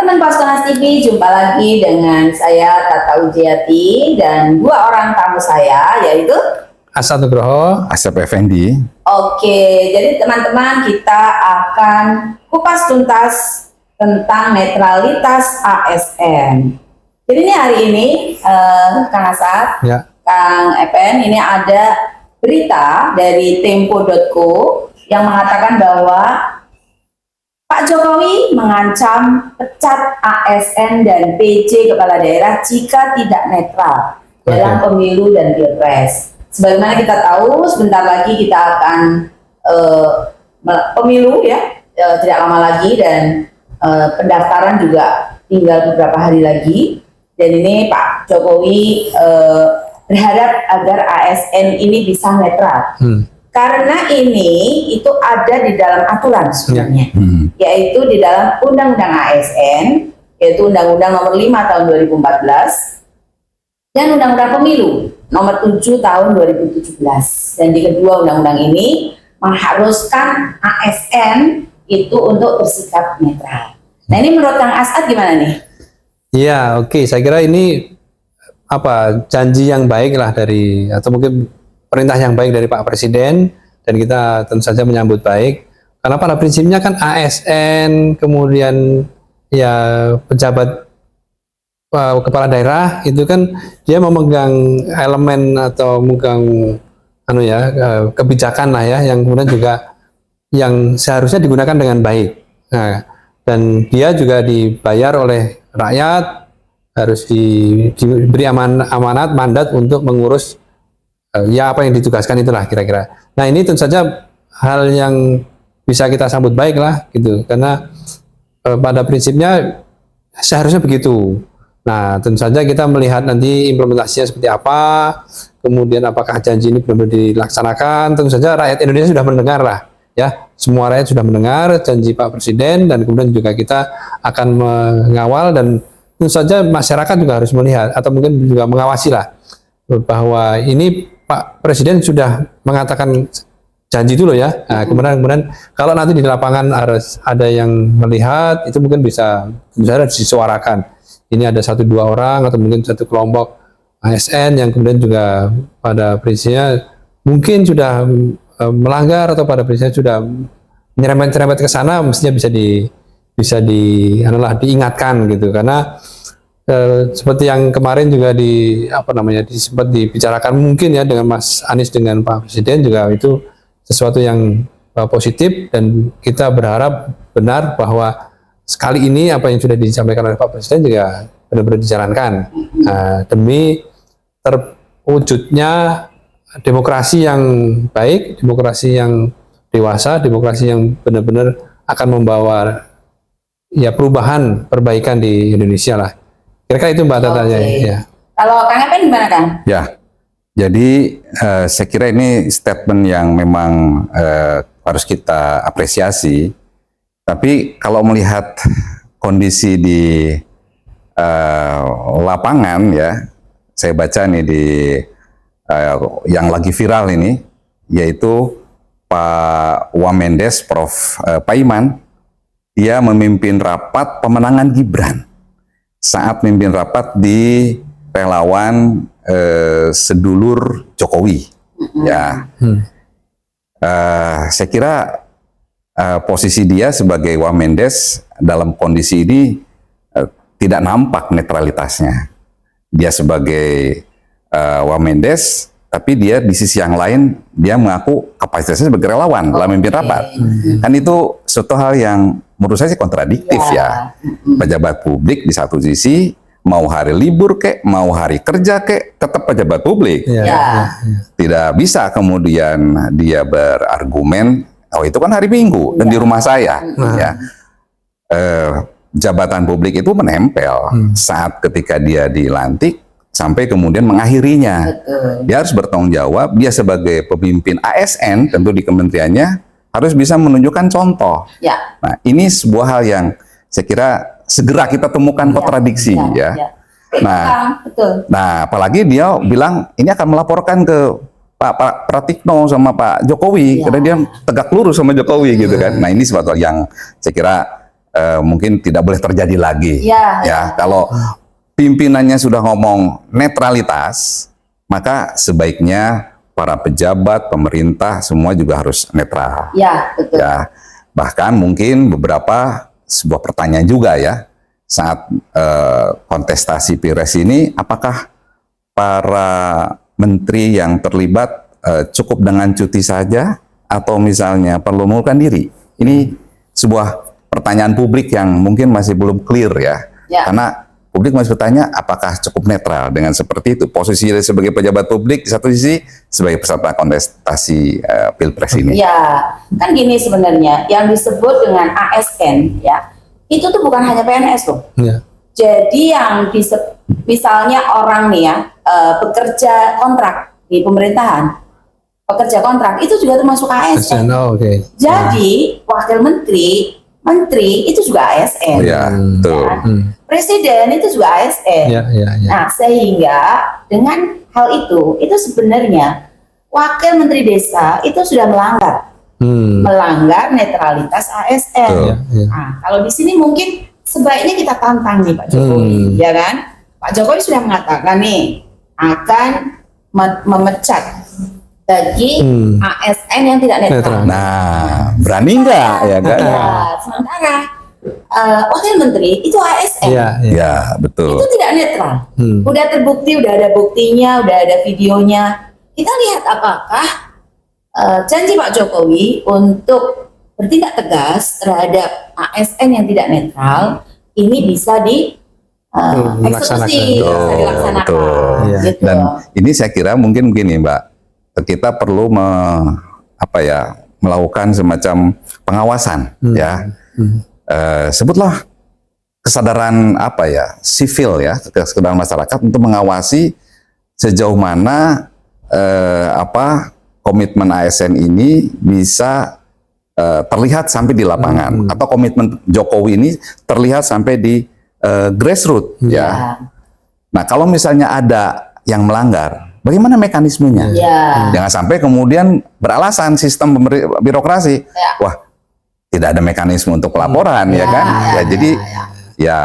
Teman-teman Pasconas TV, jumpa lagi dengan saya Tata Ujiati dan dua orang tamu saya, yaitu Asad Nugroho, Asep Effendi. Oke, jadi teman-teman kita akan kupas tuntas tentang netralitas ASN. Jadi ini hari ini, Kang Asad, ya. Kang Epen, ini ada berita dari Tempo.co yang mengatakan bahwa Pak Jokowi mengancam pecat ASN dan PJ kepala daerah jika tidak netral dalam pemilu dan pilpres. Sebagaimana kita tahu, sebentar lagi kita akan pemilu ya, tidak lama lagi, dan pendaftaran juga tinggal beberapa hari lagi. Dan ini Pak Jokowi berharap agar ASN ini bisa netral. Karena ini itu ada di dalam aturan sebenarnya, yaitu di dalam Undang-Undang ASN, yaitu Undang-Undang Nomor 5 Tahun 2014 dan Undang-Undang Pemilu Nomor 7 Tahun 2017. Dan di kedua undang-undang ini mengharuskan ASN itu untuk bersikap netral. Nah, ini menurut Kang Asad gimana nih? Iya, oke. Saya kira ini janji yang baik lah dari, atau mungkin perintah yang baik dari Pak Presiden, dan kita tentu saja menyambut baik. Karena pada prinsipnya kan ASN, kemudian ya pejabat kepala daerah itu kan dia memegang elemen atau memegang kebijakan lah ya, yang kemudian juga yang seharusnya digunakan dengan baik. Nah, dan dia juga dibayar oleh rakyat, harus diberi amanat mandat untuk mengurus ya apa yang ditugaskan itulah kira-kira. Nah, ini tentu saja hal yang bisa kita sambut baik lah gitu, karena pada prinsipnya seharusnya begitu. Nah, tentu saja kita melihat nanti implementasinya seperti apa, kemudian apakah janji ini benar-benar dilaksanakan. Tentu saja rakyat Indonesia sudah mendengar lah ya, semua rakyat sudah mendengar janji Pak Presiden, dan kemudian juga kita akan mengawal, dan tentu saja masyarakat juga harus melihat atau mungkin juga mengawasi lah bahwa ini Pak Presiden sudah mengatakan janji dulu ya. Nah, kemudian kalau nanti di lapangan harus ada yang melihat, itu mungkin bisa disuarakan. Ini ada 1-2 orang atau mungkin satu kelompok ASN yang kemudian juga pada prinsipnya mungkin sudah melanggar, atau pada prinsipnya sudah nyerempet ke sana, mestinya bisa diingatkan gitu. Karena seperti yang kemarin juga sempat dibicarakan mungkin ya dengan Mas Anies dengan Pak Presiden, juga itu sesuatu yang positif, dan kita berharap benar bahwa sekali ini apa yang sudah disampaikan oleh Pak Presiden juga benar-benar dijalankan demi terwujudnya demokrasi yang baik, demokrasi yang dewasa, demokrasi yang benar-benar akan membawa ya perubahan, perbaikan di Indonesia lah. Kira-kira itu Mbak Tata ya. Kalau Kang Epen gimana, Kang? Ya, jadi saya kira ini statement yang memang harus kita apresiasi. Tapi kalau melihat kondisi di lapangan ya, saya baca nih di yang lagi viral ini, yaitu Pak Wamendes, Prof. Paiman, dia memimpin rapat pemenangan Gibran. Saat memimpin rapat di relawan sedulur Jokowi, ya, saya kira posisi dia sebagai Wamendes dalam kondisi ini tidak nampak netralitasnya. Dia sebagai Wamendes, tapi dia di sisi yang lain dia mengaku kapasitasnya sebagai relawan dalam memimpin rapat. Kan itu suatu hal yang menurut saya sih kontradiktif ya. Pejabat publik di satu sisi, mau hari libur kek, mau hari kerja kek, tetap pejabat publik. Tidak bisa kemudian dia berargumen, oh itu kan hari Minggu dan di rumah saya. Ya. Jabatan publik itu menempel saat ketika dia dilantik sampai kemudian mengakhirinya. Dia harus bertanggung jawab, dia sebagai pemimpin ASN tentu di kementeriannya harus bisa menunjukkan contoh. Nah, ini sebuah hal yang saya kira segera kita temukan kontradiksi ya. Nah, apalagi dia bilang ini akan melaporkan ke Pak Pratikno sama Pak Jokowi, karena dia tegak lurus sama Jokowi gitu kan. Nah, ini sesuatu yang saya kira mungkin tidak boleh terjadi lagi. Ya. Ya, kalau pimpinannya sudah ngomong netralitas, maka sebaiknya para pejabat, pemerintah semua juga harus netral. Ya, betul. Ya, bahkan mungkin beberapa sebuah pertanyaan juga ya saat kontestasi Pilpres ini, apakah para menteri yang terlibat cukup dengan cuti saja atau misalnya perlu mengundurkan diri? Ini sebuah pertanyaan publik yang mungkin masih belum clear ya, karena publik masih bertanya apakah cukup netral dengan seperti itu posisi sebagai pejabat publik di satu sisi sebagai peserta kontestasi Pilpres ini. Ya, kan gini sebenarnya yang disebut dengan ASN ya, itu tuh bukan hanya PNS loh. Ya. Jadi yang misalnya orang nih ya bekerja kontrak di pemerintahan, pekerja kontrak itu juga termasuk ASN. Oh, oke. Jadi wakil menteri itu juga ASN. Ya, betul. Ya. Presiden itu juga ASN. Ya. Nah, sehingga dengan hal itu sebenarnya wakil menteri desa itu sudah melanggar netralitas ASN. Ya. Nah, kalau di sini mungkin sebaiknya kita tantang nih Pak Jokowi, ya kan? Pak Jokowi sudah mengatakan nih akan memecat bagi ASN yang tidak netral. Nah, berani nggak ya kan? Ya, sementara wakil menteri itu ASN. Ya, betul. Itu tidak netral. Udah terbukti, udah ada buktinya, udah ada videonya. Kita lihat apakah janji Pak Jokowi untuk bertindak tegas terhadap ASN yang tidak netral ini bisa eksekusi, bisa dilaksanakan. Betul. Gitu. Dan ini saya kira mungkin begini Mbak, kita perlu melakukan semacam pengawasan ya. Sebutlah kesadaran sivil ya, kesadaran masyarakat untuk mengawasi sejauh mana komitmen ASN ini bisa terlihat sampai di lapangan, atau komitmen Jokowi ini terlihat sampai di grassroots ya. Nah, kalau misalnya ada yang melanggar, bagaimana mekanismenya? Jangan sampai kemudian beralasan sistem birokrasi, wah tidak ada mekanisme untuk pelaporan ya kan? Ya jadi ya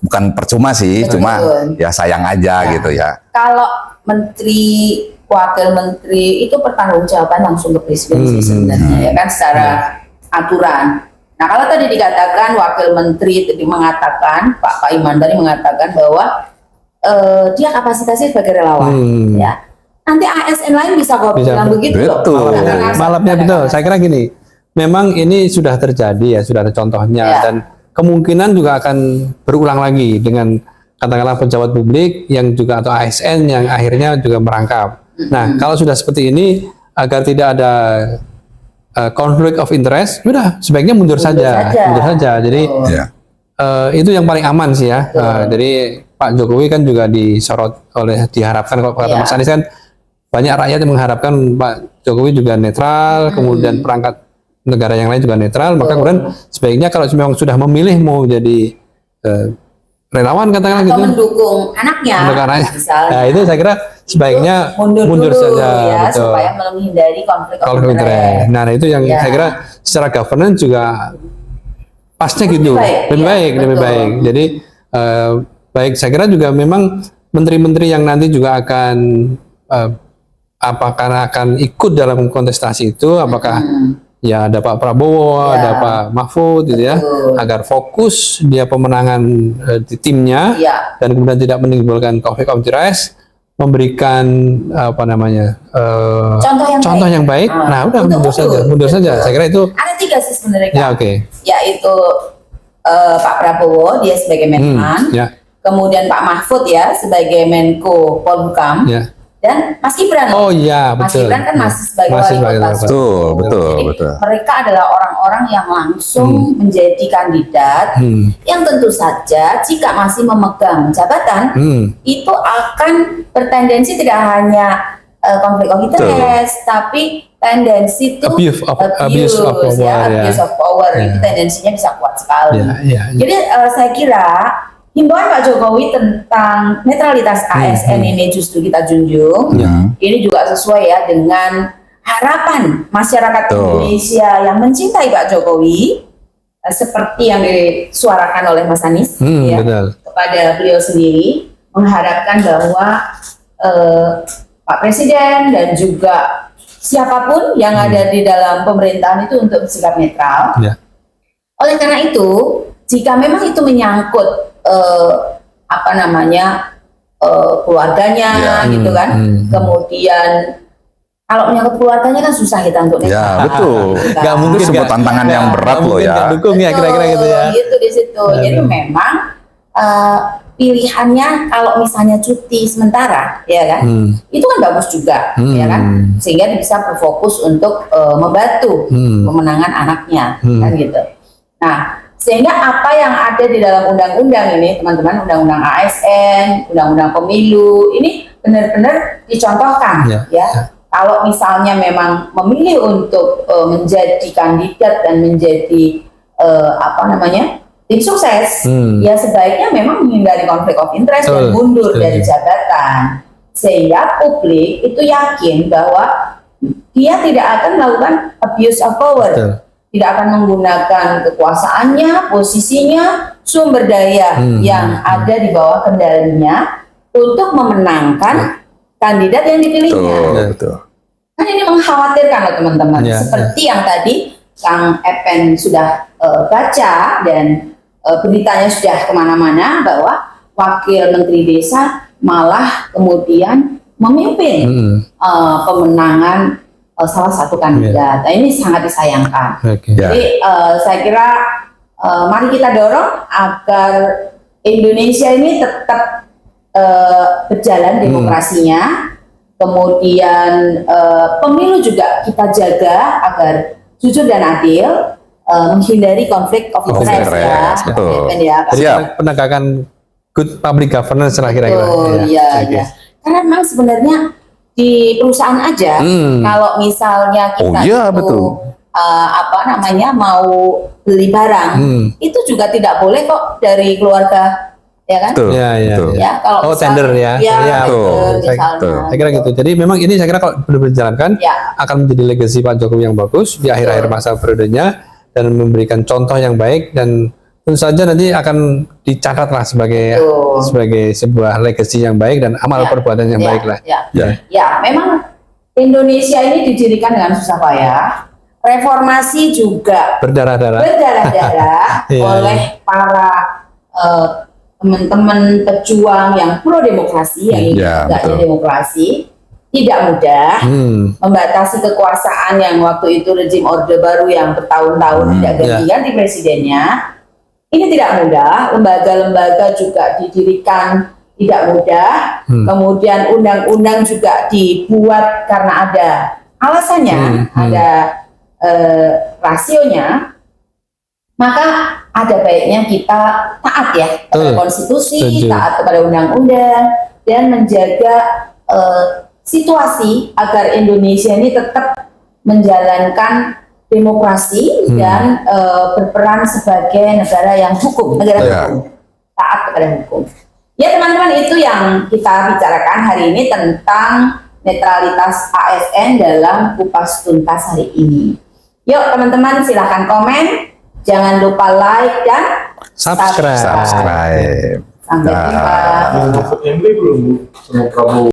bukan percuma sih, cuma ya sayang aja gitu ya. Kalau menteri, wakil menteri itu pertanggungjawaban langsung ke presiden sih sebenarnya ya kan, secara aturan. Nah, kalau tadi dikatakan wakil menteri tadi mengatakan, Pak Iman tadi mengatakan bahwa dia kapasitasnya sebagai relawan ya. Nanti ASN lain bisa kok bilang begitu. Betul. Malamnya betul. Saya kira gini, memang ini sudah terjadi ya, sudah ada contohnya dan kemungkinan juga akan berulang lagi dengan katakanlah pejabat publik yang juga atau ASN yang akhirnya juga merangkap. Nah, kalau sudah seperti ini, agar tidak ada conflict of interest, sudah sebaiknya mundur saja. Jadi itu yang paling aman sih ya. Jadi Pak Jokowi kan juga diharapkan kalau kata Mas Anies kan banyak rakyat yang mengharapkan Pak Jokowi juga netral, kemudian perangkat negara yang lain juga netral, maka kemudian sebaiknya kalau memang sudah memilih mau jadi relawan katakanlah gitu, mendukung anaknya, nah itu saya kira sebaiknya mundur saja ya, supaya menghindari konflik interest. Nah itu yang saya kira secara governance juga pasnya gitu, lebih baik. Jadi baik, saya kira juga memang menteri-menteri yang nanti juga akan apakah akan ikut dalam kontestasi itu, apakah ya ada Pak Prabowo, ada Pak Mahfud gitu ya, agar fokus dia pemenangan di timnya dan kemudian tidak menimbulkan konflik of interest, memberikan contoh yang baik. Nah, udah mundur saja. Saya kira itu ada 3 sih sebenarnya. Ya, yaitu Pak Prabowo dia sebagai Menhan, kemudian Pak Mahfud ya sebagai Menko Polhukam. Dan Mas Gibran. Oh iya, betul. Mas Gibran kan masih sebagai wali kota. Betul. Mereka adalah orang-orang yang langsung menjadi kandidat yang tentu saja jika masih memegang jabatan itu akan bertendensi tidak hanya konflik of interest, tapi tendensi itu abuse of power. Itu tendensinya bisa kuat sekali. Jadi saya kira himbauan Pak Jokowi tentang netralitas ASN ini justru kita junjung. Ini juga sesuai ya dengan harapan masyarakat Indonesia yang mencintai Pak Jokowi. seperti yang disuarakan oleh Mas Anies ya, Betul. kepada beliau sendiri, mengharapkan bahwa Pak Presiden dan juga siapapun yang ada di dalam pemerintahan itu untuk bersikap netral. Ya. Oleh karena itu, jika memang itu menyangkut keluarganya, Ya. gitu kan, kemudian kalau menyangkut keluarganya kan susah kita untuk netral. Ya, betul. Nggak mungkin, Itu sebuah nggak- tantangan yang berat loh mungkin ya. nggak dukung ya kira-kira gitu ya. Gitu di situ. Jadi memang pilihannya kalau misalnya cuti sementara, ya kan, itu kan bagus juga, ya kan, sehingga bisa berfokus untuk membantu pemenangan anaknya, kan gitu. Nah, sehingga apa yang ada di dalam undang-undang ini, teman-teman, undang-undang ASN, undang-undang pemilu, ini benar-benar dicontohkan, ya. Kalau misalnya memang memilih untuk menjadi kandidat dan menjadi tim sukses, ya sebaiknya memang menghindari konflik of interest dan mundur dari jabatan, sehingga publik itu yakin bahwa dia tidak akan melakukan abuse of power, tidak akan menggunakan kekuasaannya, posisinya, sumber daya yang ada di bawah kendalinya untuk memenangkan kandidat yang dipilihnya. Betul. Kan ini mengkhawatirkan loh teman-teman, seperti yang tadi Kang Epen sudah baca dan beritanya sudah kemana-mana bahwa Wakil Menteri Desa malah kemudian memimpin pemenangan salah satu kandidat. Nah, ini sangat disayangkan. Jadi saya kira mari kita dorong agar Indonesia ini tetap berjalan demokrasinya. Kemudian pemilu juga kita jaga agar jujur dan adil, menghindari konflik of interest ya. Betul. Jadi penegakan good public governance lah kira-kira. Iya. Karena memang sebenarnya di perusahaan aja, kalau misalnya kita mau beli barang, itu juga tidak boleh kok dari keluarga, ya kan? Betul. Ya, kalau tender ya. Misalnya. Saya kira gitu. Jadi memang ini saya kira kalau benar-benar dijalankan akan menjadi legacy Pak Jokowi yang bagus di akhir-akhir masa periodenya dan memberikan contoh yang baik, dan tentu saja nanti akan dicatat lah sebagai sebuah legacy yang baik dan amal perbuatan yang baik lah. Ya, memang Indonesia ini didirikan dengan susah payah. Reformasi juga berdarah-darah oleh para teman-teman pejuang yang pro demokrasi, yang ingin tegaknya demokrasi. Tidak mudah membatasi kekuasaan yang waktu itu rezim Orde Baru yang bertahun-tahun tidak ganti-ganti presidennya. Ini tidak mudah. Lembaga-lembaga juga didirikan tidak mudah. Kemudian undang-undang juga dibuat karena ada alasannya, ada rasionya. Maka ada baiknya kita taat ya kepada konstitusi, taat kepada undang-undang, dan menjaga situasi agar Indonesia ini tetap menjalankan demokrasi dan berperan sebagai negara yang hukum, hukum, taat kepada hukum. Ya teman-teman, itu yang kita bicarakan hari ini tentang netralitas ASN dalam Kupas Tuntas hari ini. Yuk teman-teman, silahkan komen, jangan lupa like dan subscribe. Sampai Sampai jumpa. Masuk MB belum, Bu? Sama Prabowo.